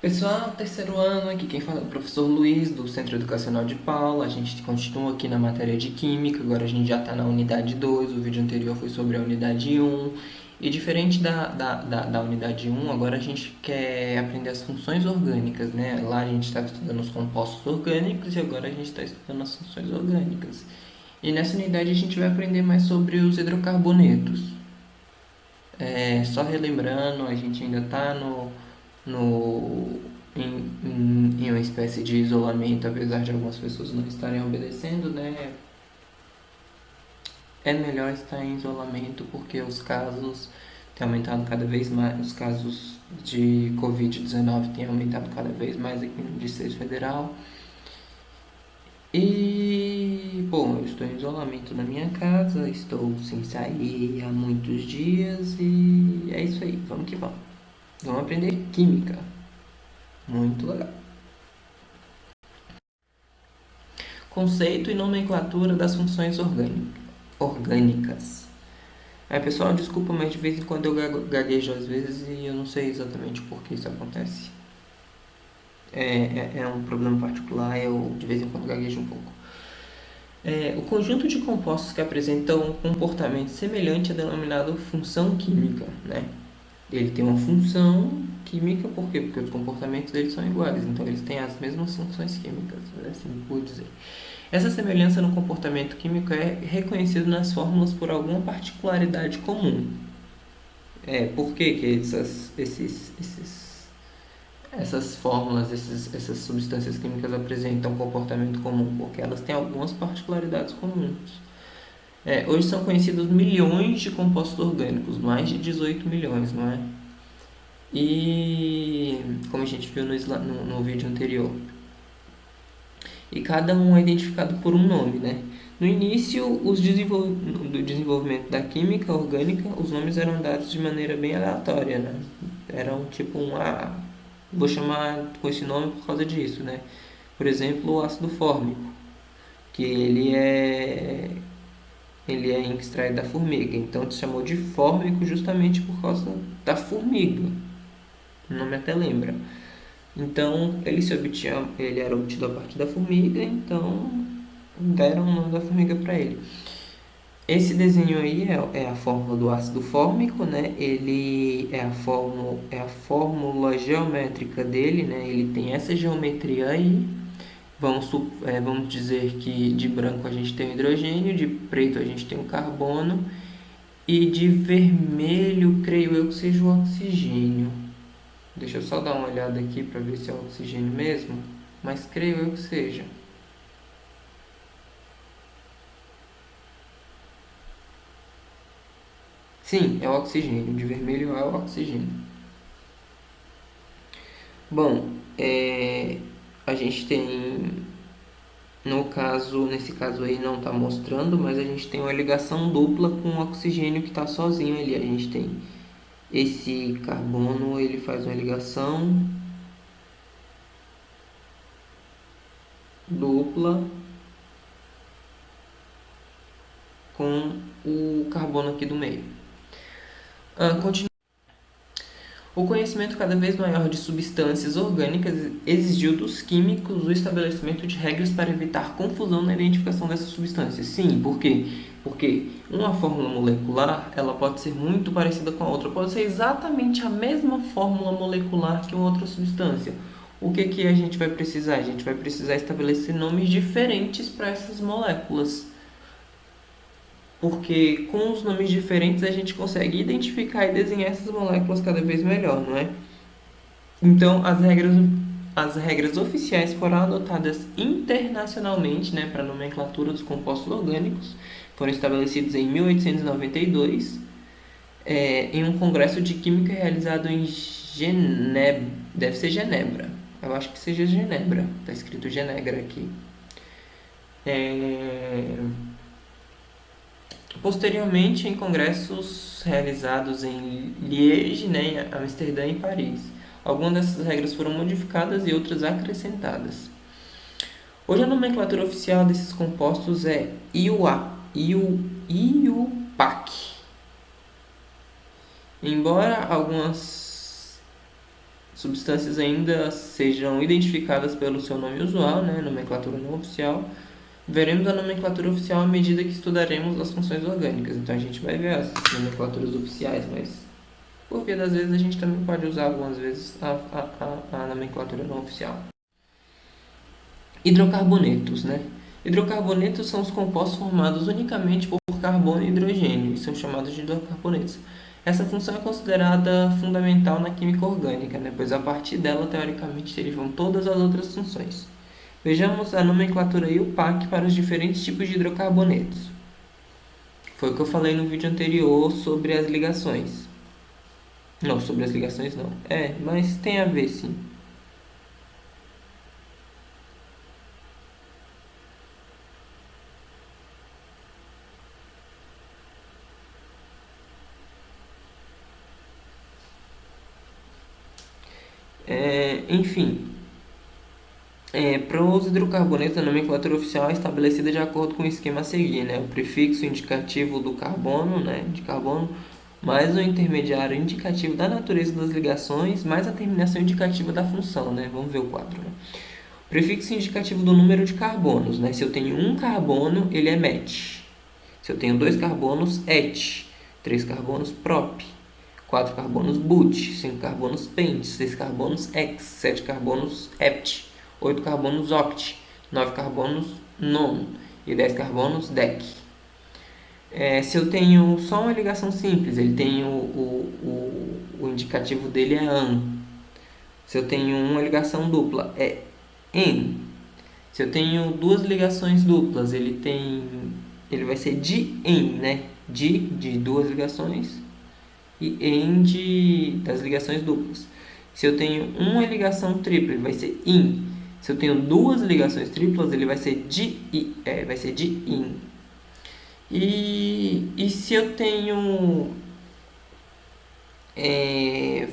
Pessoal, terceiro ano, aqui quem fala é o professor Luiz, do Centro Educacional de Paula. A gente continua aqui na matéria de Química, agora a gente já está na unidade 2. O vídeo anterior foi sobre a unidade 1. E diferente da unidade 1, agora a gente quer aprender as funções orgânicas, né? Lá a gente estava estudando os compostos orgânicos e agora a gente está estudando as funções orgânicas. E nessa unidade a gente vai aprender mais sobre os hidrocarbonetos. Só relembrando, a gente ainda está no, em uma espécie de isolamento, apesar de algumas pessoas não estarem obedecendo, né? É melhor estar em isolamento porque os casos têm aumentado cada vez mais, os casos de Covid-19 têm aumentado cada vez mais aqui no Distrito Federal. E, bom, eu estou em isolamento na minha casa, estou sem sair há muitos dias e é isso aí, vamos que vamos. Vamos aprender química. Muito legal. Conceito e nomenclatura das funções orgânicas. Pessoal, desculpa, mas de vez em quando eu gaguejo às vezes e eu não sei exatamente por que isso acontece. É um problema particular, eu de vez em quando gaguejo um pouco. O conjunto de compostos que apresentam um comportamento semelhante é denominado função química, né? Ele tem uma função química, por quê? Porque os comportamentos deles são iguais, então eles têm as mesmas funções químicas, assim por dizer. Essa semelhança no comportamento químico é reconhecida nas fórmulas por alguma particularidade comum. Por que essas fórmulas, essas substâncias químicas apresentam um comportamento comum? Porque elas têm algumas particularidades comuns. Hoje são conhecidos milhões de compostos orgânicos, mais de 18 milhões, não é? E como a gente viu no vídeo anterior. E cada um é identificado por um nome, né? No início do desenvolvimento da química orgânica, os nomes eram dados de maneira bem aleatória, né? Eram tipo vou chamar com esse nome por causa disso, né? Por exemplo, o ácido fórmico, que ele é extraído da formiga, então se chamou de fórmico justamente por causa da formiga. O nome até lembra. Então ele era obtido a partir da formiga, então deram o nome da formiga para ele. Esse desenho aí é a fórmula do ácido fórmico, né? Ele é a fórmula geométrica dele, né? Ele tem essa geometria aí. Vamos dizer que de branco a gente tem o hidrogênio, de preto a gente tem o carbono e de vermelho, creio eu que seja o oxigênio. Deixa eu só dar uma olhada aqui para ver se é o oxigênio mesmo, mas creio eu que seja. Sim, é o oxigênio. De vermelho é o oxigênio. Bom, a gente tem, nesse caso aí não está mostrando, mas a gente tem uma ligação dupla com o oxigênio que está sozinho ali. A gente tem esse carbono, ele faz uma ligação dupla com o carbono aqui do meio. O conhecimento cada vez maior de substâncias orgânicas exigiu dos químicos o estabelecimento de regras para evitar confusão na identificação dessas substâncias. Sim, por quê? Porque uma fórmula molecular ela pode ser muito parecida com a outra, pode ser exatamente a mesma fórmula molecular que uma outra substância. O que a gente vai precisar? A gente vai precisar estabelecer nomes diferentes para essas moléculas. Porque com os nomes diferentes a gente consegue identificar e desenhar essas moléculas cada vez melhor, não é? Então, as regras oficiais foram adotadas internacionalmente, né, para a nomenclatura dos compostos orgânicos, foram estabelecidas em 1892, em um congresso de química realizado em Genebra, deve ser Genebra, eu acho que seja Genebra, está escrito Genegra aqui. Posteriormente, em congressos realizados em Liege, né, Amsterdã e Paris. Algumas dessas regras foram modificadas e outras acrescentadas. Hoje a nomenclatura oficial desses compostos é IUPAC. Embora algumas substâncias ainda sejam identificadas pelo seu nome usual, né, nomenclatura não oficial. Veremos a nomenclatura oficial à medida que estudaremos as funções orgânicas. Então a gente vai ver as nomenclaturas oficiais, mas por via das vezes a gente também pode usar algumas vezes a nomenclatura não oficial. Hidrocarbonetos, né? Hidrocarbonetos são os compostos formados unicamente por carbono e hidrogênio e são chamados de hidrocarbonetos. Essa função é considerada fundamental na química orgânica, né? Pois a partir dela, teoricamente, derivam todas as outras funções. Vejamos a nomenclatura IUPAC para os diferentes tipos de hidrocarbonetos. Foi o que eu falei no vídeo anterior sobre as ligações. Não, sobre as ligações não. Mas tem a ver sim. Enfim, para os hidrocarbonetos, a nomenclatura oficial é estabelecida de acordo com o esquema a seguir, né? O prefixo indicativo do carbono, né, de carbono, mais o intermediário indicativo da natureza das ligações, mais a terminação indicativa da função, né? Vamos ver o quadro, né? O prefixo indicativo do número de carbonos, né? Se eu tenho um carbono, ele é met. Se eu tenho dois carbonos, et. Três carbonos, prop. 4 carbonos but, 5 carbonos pent, 6 carbonos ex, 7 carbonos hept, 8 carbonos oct, 9 carbonos non e 10 carbonos dec. Se eu tenho só uma ligação simples, ele tem o indicativo dele é an. Se eu tenho uma ligação dupla, é en. Se eu tenho duas ligações duplas, ele vai ser di-en, né? De duas ligações e end das ligações duplas. Se eu tenho uma ligação tripla, ele vai ser in. Se eu tenho duas ligações triplas, ele vai ser in. E se eu tenho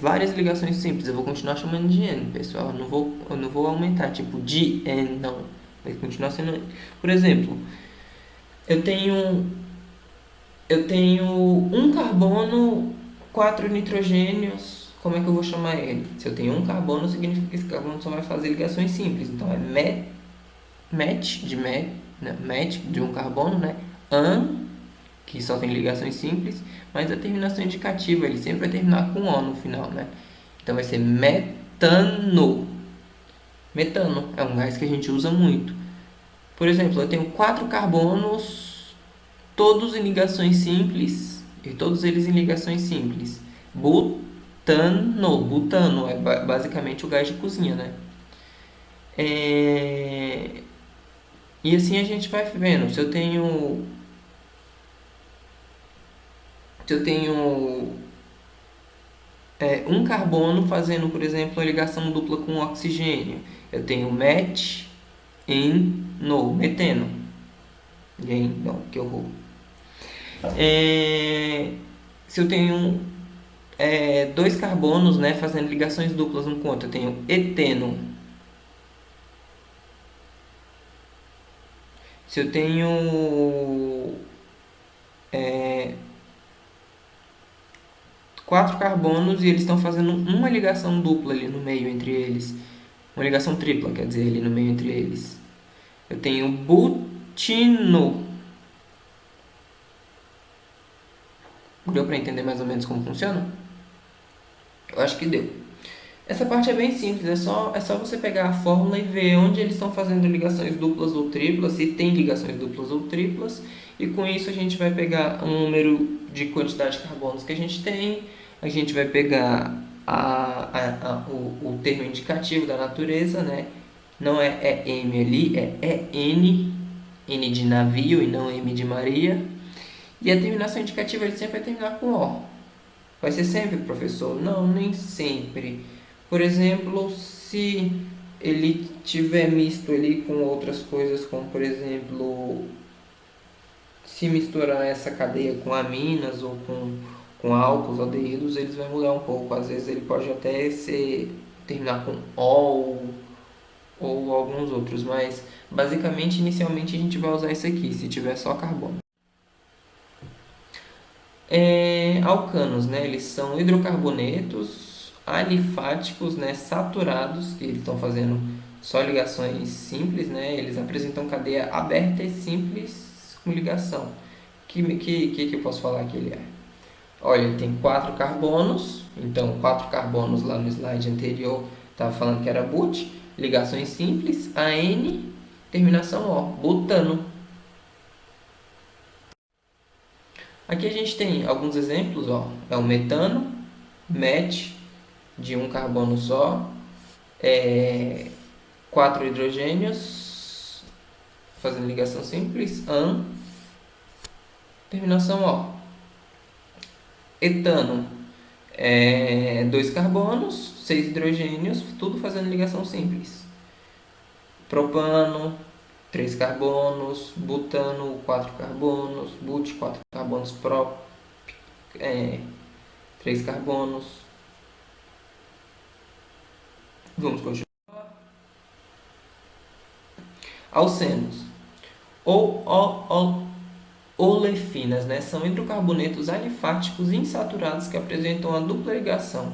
várias ligações simples, eu vou continuar chamando de n, pessoal. Eu não vou aumentar, tipo de n, não. Vai continuar sendo n. Por exemplo, eu tenho um carbono, 4 nitrogênios. Como é que eu vou chamar ele? Se eu tenho um carbono, significa que esse carbono só vai fazer ligações simples. Então é match de um carbono, né? An, que só tem ligações simples, mas a terminação indicativa, ele sempre vai terminar com O no final, né? Então vai ser metano. Metano é um gás que a gente usa muito. Por exemplo, eu tenho 4 carbonos, todos em ligações simples, e todos eles em ligações simples. Butano é basicamente o gás de cozinha, né? E assim a gente vai vendo. Se eu tenho um carbono fazendo, por exemplo, uma ligação dupla com oxigênio, eu tenho met em no meteno. Não, que horror. Se eu tenho dois carbonos, né, fazendo ligações duplas um com o outro, eu tenho eteno. Se eu tenho 4 carbonos e eles estão fazendo uma ligação dupla ali no meio entre eles, uma ligação tripla, quer dizer, ali no meio entre eles, eu tenho butino. Deu para entender mais ou menos como funciona? Eu acho que deu. Essa parte é bem simples, é só você pegar a fórmula e ver onde eles estão fazendo ligações duplas ou triplas, se tem ligações duplas ou triplas, e com isso a gente vai pegar um número de quantidade de carbonos que a gente tem, a gente vai pegar o termo indicativo da natureza, né? Não é M ali, é N, N de navio e não M de Maria, e a terminação indicativa ele sempre vai terminar com O. Vai ser sempre, professor? Não, nem sempre. Por exemplo, se ele tiver misto ali com outras coisas, como por exemplo, se misturar essa cadeia com aminas ou com álcools, aldeídos, eles vão mudar um pouco. Às vezes ele pode até terminar com ol ou alguns outros, mas basicamente, inicialmente a gente vai usar esse aqui, se tiver só carbono. Alcanos, né? Eles são hidrocarbonetos. alifáticos, né, saturados, que eles estão fazendo só ligações simples, né, eles apresentam cadeia aberta e simples com ligação. Que eu posso falar que ele é? Olha, ele tem 4 carbonos, então 4 carbonos lá no slide anterior estava falando que era but, ligações simples, AN, terminação O, butano. Aqui a gente tem alguns exemplos, ó, é o metano, met, de um carbono só, 4 hidrogênios, fazendo ligação simples, AN, terminação O. Etano, 2 carbonos, 6 hidrogênios, tudo fazendo ligação simples. Propano, 3 carbonos, butano, 4 carbonos, but, 4 carbonos, 3 carbonos. Vamos continuar. Alcenos ou olefinas, né? São hidrocarbonetos alifáticos insaturados que apresentam a dupla ligação.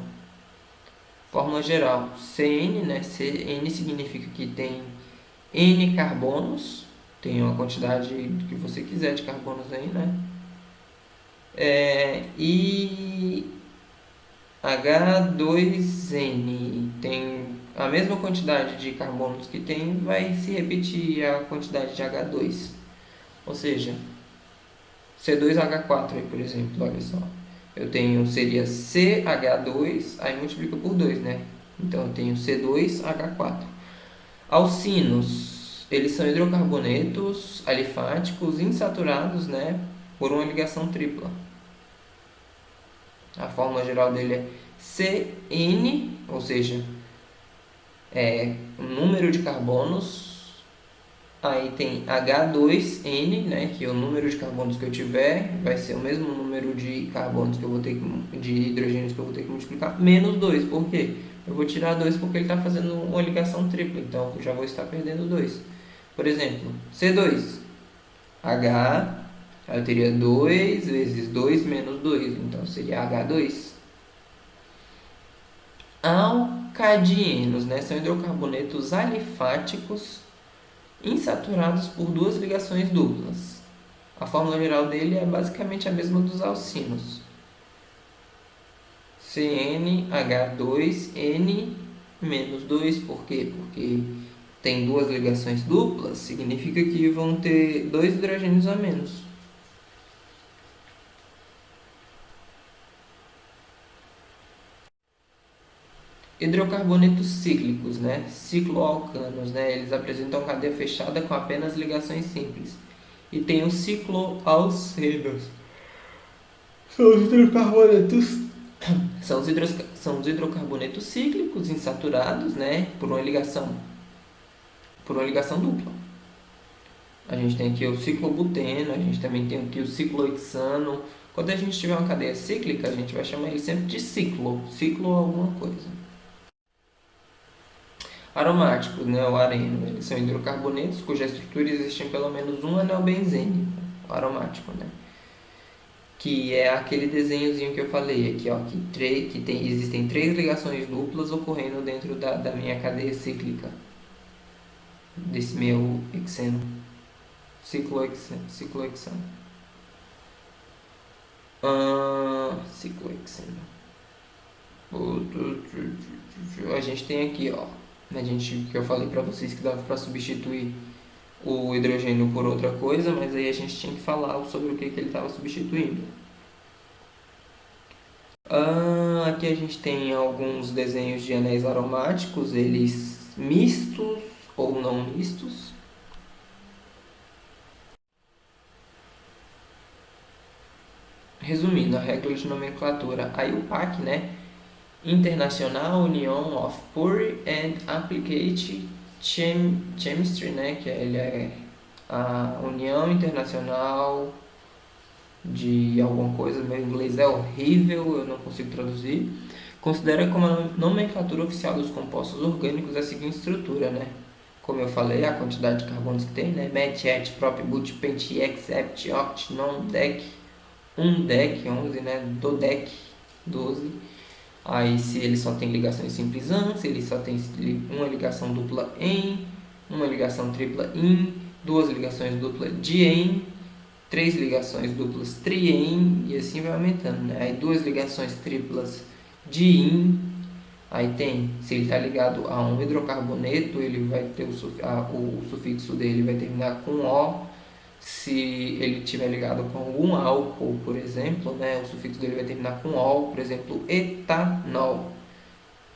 Fórmula geral, CN, né? CN significa que tem N carbonos, tem uma quantidade que você quiser de carbonos aí, né? E H2N tem a mesma quantidade de carbonos que tem, vai se repetir a quantidade de H2. Ou seja, C2H4 aí, por exemplo, olha só. Eu tenho, seria CH2, aí multiplica por 2, né? Então eu tenho C2H4. Alcinos, eles são hidrocarbonetos alifáticos insaturados, né? Por uma ligação tripla. A fórmula geral dele é CN, ou seja, o número de carbonos. Aí tem H2N, né, que é o número de carbonos que eu tiver, vai ser o mesmo número de carbonos que eu vou ter de hidrogênios que eu vou ter que multiplicar, menos 2. Por quê? Eu vou tirar 2 porque ele está fazendo uma ligação tripla, então eu já vou estar perdendo 2. Por exemplo, C2, H, aí eu teria 2 vezes 2 menos 2, então seria H2. Alcadienos, né, são hidrocarbonetos alifáticos insaturados por 2 ligações duplas. A fórmula geral dele é basicamente a mesma dos alcinos. CnH2n menos 2, por quê? Porque tem 2 ligações duplas, significa que vão ter 2 hidrogênios a menos. Hidrocarbonetos cíclicos, né? Cicloalcanos, né? Eles apresentam cadeia fechada com apenas ligações simples. E tem os cicloalcenos. São os hidrocarbonetos. São os hidrocarbonetos cíclicos insaturados, né? Por uma ligação dupla. A gente tem aqui o ciclobuteno, a gente também tem aqui o ciclohexano. Quando a gente tiver uma cadeia cíclica, a gente vai chamar ele sempre de ciclo alguma coisa. Aromáticos, né, o areno, eles são hidrocarbonetos cuja estrutura existe em pelo menos um anel benzênico, aromático, né? Que é aquele desenhozinho que eu falei aqui, ó, existem 3 ligações duplas ocorrendo dentro da minha cadeia cíclica, desse meu hexeno, ciclohexano. Ciclohexano. A gente tem aqui, ó, que eu falei para vocês que dava para substituir o hidrogênio por outra coisa, mas aí a gente tinha que falar sobre o que ele estava substituindo. Aqui a gente tem alguns desenhos de anéis aromáticos, eles mistos ou não mistos. Resumindo, a regra de nomenclatura, a IUPAC, né? International Union of Pure and Applied Chemistry, né, que ele é a União Internacional de alguma coisa, meu inglês é horrível, eu não consigo traduzir, considera como a nomenclatura oficial dos compostos orgânicos a seguinte estrutura, né? Como eu falei, a quantidade de carbonos que tem, né? Met, et, prop, but, pent, hex, hept, oct, non, dec, 1 dec, 11, né? Dodec, 12. Aí se ele só tem ligações simples AN, se ele só tem uma ligação dupla EN, uma ligação tripla IN, duas ligações duplas DIEN, três ligações duplas TRIEN e assim vai aumentando, né? Aí duas ligações triplas DIN, aí tem, se ele está ligado a um hidrocarboneto, ele vai ter o sufixo dele vai terminar com O. Se ele estiver ligado com algum álcool, por exemplo, né, o sufixo dele vai terminar com ol, por exemplo, etanol.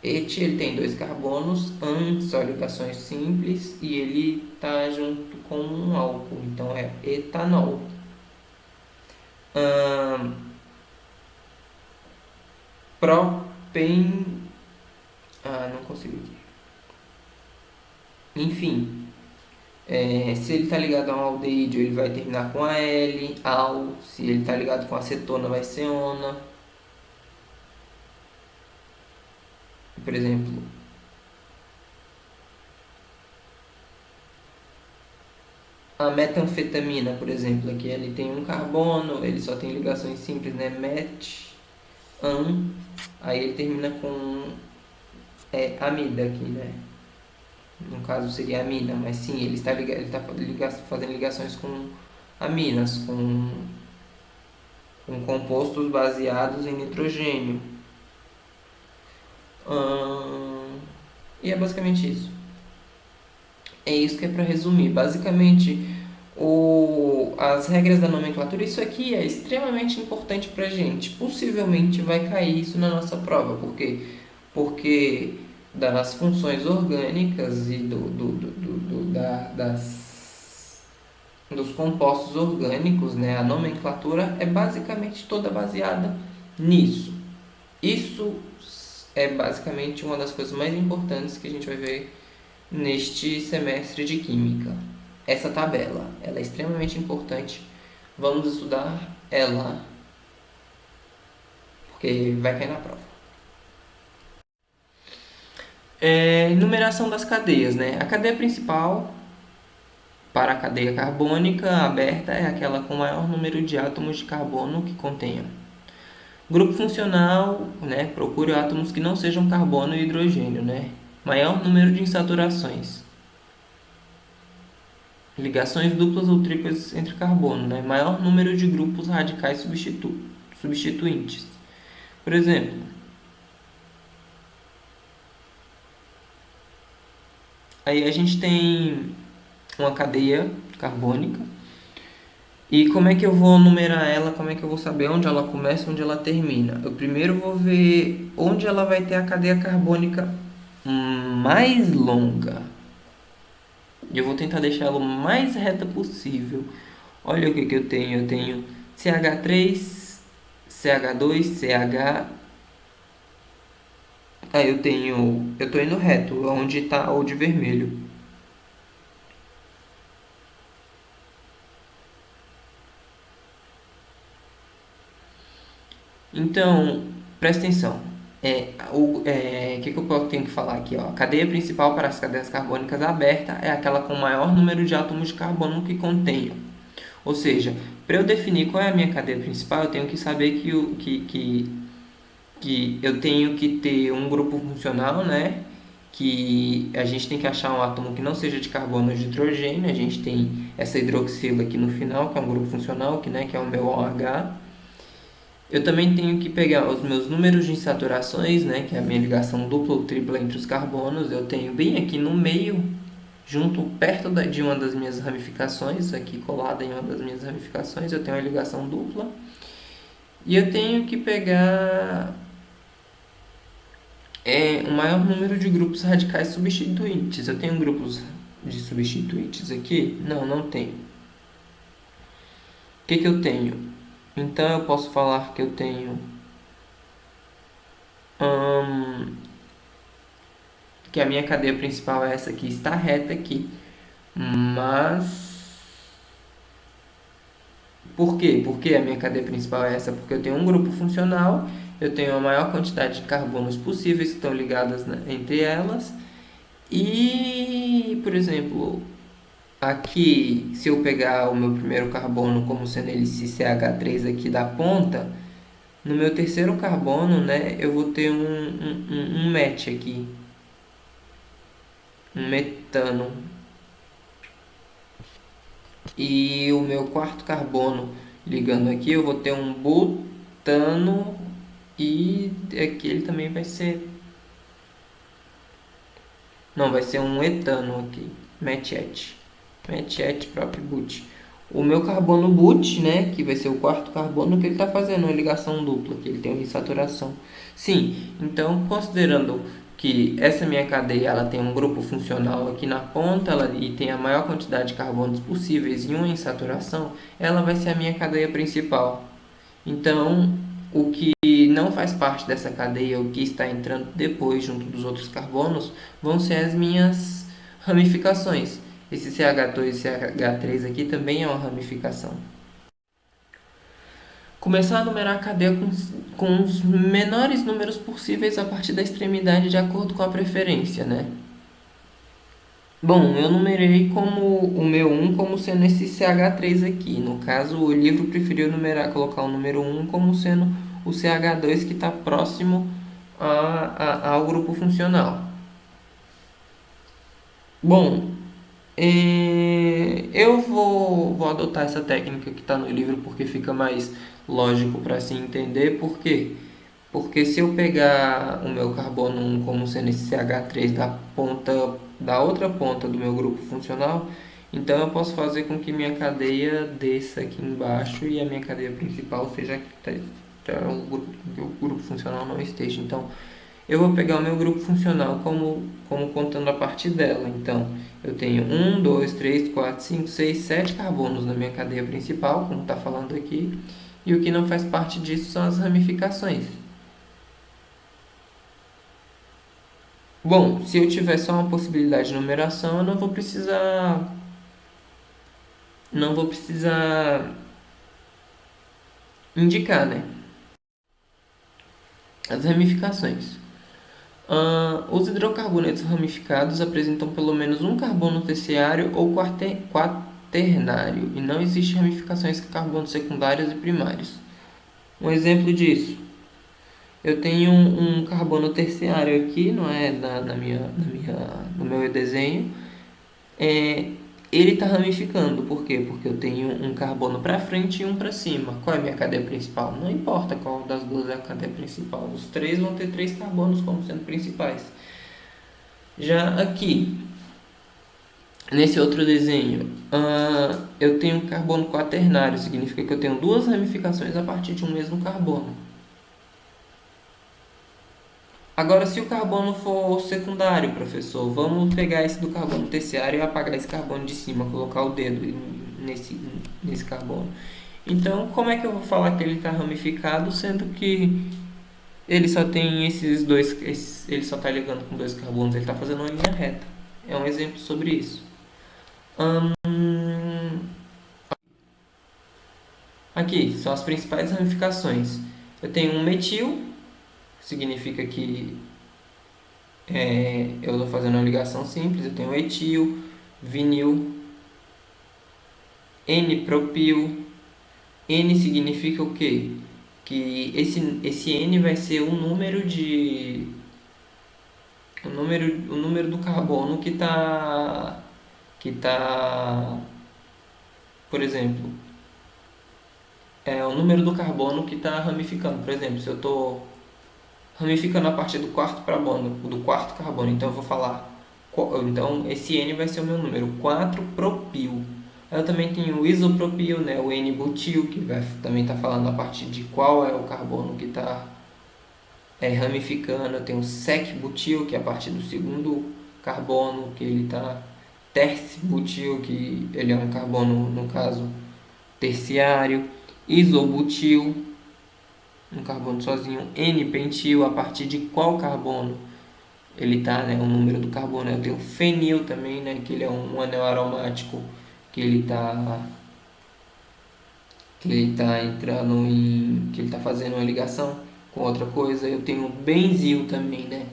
Et ele tem dois carbonos, an só ligações simples e ele está junto com um álcool, então é etanol. Propen, não consigo aqui. Enfim, se ele está ligado a um aldeído, ele vai terminar com a L, al. Se ele está ligado com acetona, vai ser ona. Por exemplo, a metanfetamina, por exemplo, aqui ele tem um carbono, ele só tem ligações simples, né? Met, an, aí ele termina com amida aqui, né? No caso seria amina, mas sim, ele está fazendo ligações com aminas, com compostos baseados em nitrogênio. E é basicamente isso. É isso que é para resumir. Basicamente, as regras da nomenclatura, isso aqui é extremamente importante para a gente. Possivelmente vai cair isso na nossa prova. Por quê? Porque das funções orgânicas e dos compostos orgânicos, né? A nomenclatura é basicamente toda baseada nisso. Isso é basicamente uma das coisas mais importantes que a gente vai ver neste semestre de Química. Essa tabela, ela é extremamente importante. Vamos estudar ela, porque vai cair na prova. Numeração das cadeias, né? A cadeia principal para a cadeia carbônica aberta é aquela com maior número de átomos de carbono que contenha. Grupo funcional, né? Procure átomos que não sejam carbono e hidrogênio, né? Maior número de insaturações. Ligações duplas ou triplas entre carbono, né? Maior número de grupos radicais substituintes. Por exemplo, aí a gente tem uma cadeia carbônica. E como é que eu vou numerar ela? Como é que eu vou saber onde ela começa e onde ela termina? Eu primeiro vou ver onde ela vai ter a cadeia carbônica mais longa. E eu vou tentar deixar ela o mais reta possível. Olha o que eu tenho. Eu tenho CH3, CH2, CH. Aí eu tô indo reto, onde está o de vermelho. Então, presta atenção. Que eu tenho que falar aqui? Ó? A cadeia principal para as cadeias carbônicas aberta é aquela com maior número de átomos de carbono que contenha. Ou seja, para eu definir qual é a minha cadeia principal, eu tenho que saber que eu tenho que ter um grupo funcional, né? Que a gente tem que achar um átomo que não seja de carbono ou de hidrogênio. A gente tem essa hidroxila aqui no final, que é um grupo funcional, que é o meu OH. Eu também tenho que pegar os meus números de insaturações, né, que é a minha ligação dupla ou tripla entre os carbonos. Eu tenho bem aqui no meio, perto de uma das minhas ramificações, aqui colada em uma das minhas ramificações, eu tenho a ligação dupla. E eu tenho que pegar o maior número de grupos radicais substituintes. Eu tenho grupos de substituintes aqui? Não, não tenho. O que eu tenho? Então eu posso falar que eu tenho que a minha cadeia principal é essa aqui, está reta aqui. Mas por quê? Porque a minha cadeia principal é essa? Porque eu tenho um grupo funcional, eu tenho a maior quantidade de carbonos possíveis que estão ligadas entre elas. E, por exemplo, aqui, se eu pegar o meu primeiro carbono como sendo ele esse CH3 aqui da ponta, No meu terceiro carbono, né, eu vou ter um match aqui, um metano. E o meu quarto carbono, ligando aqui, eu vou ter um butano e aqui ele também vai ser... Não, vai ser um etano aqui, metete. Metete próprio but. O meu carbono but, né, que vai ser o quarto carbono, que ele está fazendo uma ligação dupla, que ele tem uma insaturação. Sim, então considerando que essa minha cadeia ela tem um grupo funcional aqui na ponta e tem a maior quantidade de carbonos possíveis e uma insaturação, ela vai ser a minha cadeia principal. Então, o que não faz parte dessa cadeia, o que está entrando depois junto dos outros carbonos, vão ser as minhas ramificações. Esse CH2 e CH3 aqui também é uma ramificação. Começar a numerar a cadeia com os menores números possíveis a partir da extremidade de acordo com a preferência, né? Bom, eu numerei como o meu 1 como sendo esse CH3 aqui. No caso, o livro preferiu colocar o número 1 como sendo o CH2 que está próximo ao grupo funcional. Bom, eu vou adotar essa técnica que está no livro porque fica mais lógico para se entender. Por quê? Porque se eu pegar o meu carbono 1 como sendo esse CH3 da outra ponta do meu grupo funcional, então eu posso fazer com que minha cadeia desça aqui embaixo e a minha cadeia principal seja aqui, o grupo funcional não esteja. Então eu vou pegar o meu grupo funcional como contando a partir dela. Então eu tenho 1, 2, 3, 4, 5, 6, 7 carbonos na minha cadeia principal, como está falando aqui, e o que não faz parte disso são as ramificações. Bom, se eu tiver só uma possibilidade de numeração, eu não vou precisar indicar, né? As ramificações. Os hidrocarbonetos ramificados apresentam pelo menos um carbono terciário ou quaternário, e não existem ramificações com carbonos secundários e primários. Um exemplo disso, eu tenho um carbono terciário aqui, não é, no meu desenho. Ele está ramificando. Por quê? Porque eu tenho um carbono para frente e um para cima. Qual é a minha cadeia principal? Não importa qual das duas é a cadeia principal. Os três vão ter três carbonos como sendo principais. Já aqui, nesse outro desenho, eu tenho um carbono quaternário. Significa que eu tenho duas ramificações a partir de um mesmo carbono. Agora, se o carbono for secundário, professor, vamos pegar esse do carbono terciário e apagar esse carbono de cima, colocar o dedo nesse carbono. Então, como é que eu vou falar que ele está ramificado, sendo que ele só tem esses dois, ele só está ligando com dois carbonos, ele está fazendo uma linha reta. É um exemplo sobre isso. Aqui são as principais ramificações. Eu tenho um metil, significa que eu estou fazendo uma ligação simples. Eu tenho etil, vinil, N-propil. N significa o quê? Que esse N vai ser o número do carbono que tá, por exemplo, é o número do carbono que está ramificando. Por exemplo, se eu estou ramificando a partir do quarto carbono, então eu vou falar, então esse N vai ser o meu número, 4-propil. Eu também tenho o isopropil, né, o N-butil, que vai também estar falando a partir de qual é o carbono que está ramificando. Eu tenho o sec-butil, que é a partir do segundo carbono, que ele está terce-butil, que ele é um carbono, no caso, terciário. Isobutil, um carbono sozinho. N-pentil, a partir de qual carbono ele está, né, o número do carbono. Eu tenho o fenil também, né, que ele é um anel aromático, que ele está entrando que ele está fazendo uma ligação com outra coisa. Eu tenho o benzil também, né?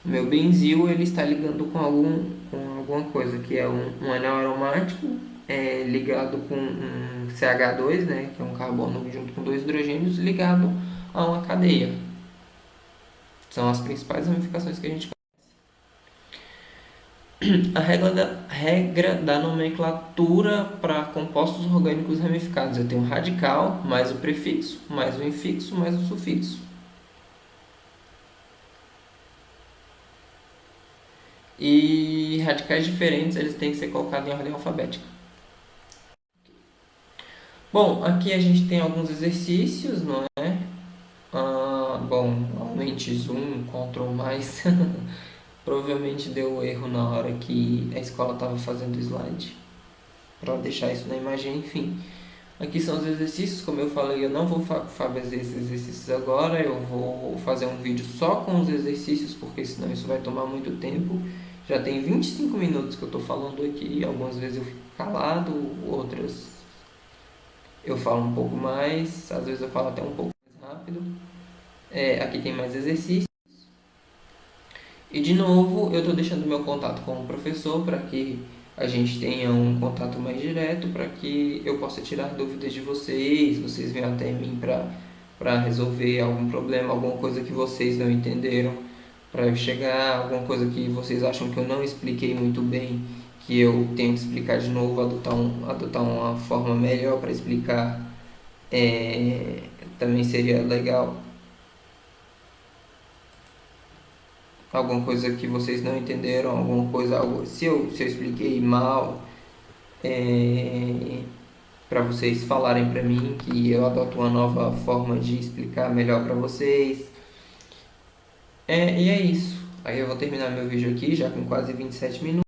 O meu benzil ele está ligando com alguma coisa, que é um anel aromático ligado com um CH2, né, que é um carbono junto com dois hidrogênios, ligado a uma cadeia. São as principais ramificações que a gente conhece. A regra da nomenclatura para compostos orgânicos ramificados. Eu tenho o radical, mais o prefixo, mais o infixo, mais o sufixo. E radicais diferentes, eles têm que ser colocados em ordem alfabética. Bom, aqui a gente tem alguns exercícios, não é? Bom, aumente zoom, Ctrl mais. Provavelmente deu erro na hora que a escola estava fazendo o slide. Para deixar isso na imagem, enfim. Aqui são os exercícios, como eu falei, eu não vou fazer esses exercícios agora, eu vou fazer um vídeo só com os exercícios, porque senão isso vai tomar muito tempo. Já tem 25 minutos que eu estou falando aqui, algumas vezes eu fico calado, outras eu falo um pouco mais, às vezes eu falo até um pouco mais rápido. Aqui tem mais exercícios. E de novo, eu estou deixando meu contato com o professor para que a gente tenha um contato mais direto, para que eu possa tirar dúvidas de vocês, vocês venham até mim para resolver algum problema, alguma coisa que vocês não entenderam, para eu chegar, alguma coisa que vocês acham que eu não expliquei muito bem, que eu tenho que explicar de novo, adotar uma forma melhor para explicar, é, também seria legal. Alguma coisa que vocês não entenderam, alguma coisa, se eu expliquei mal, para vocês falarem para mim que eu adoto uma nova forma de explicar melhor para vocês. E é isso. Aí eu vou terminar meu vídeo aqui, já com quase 27 minutos.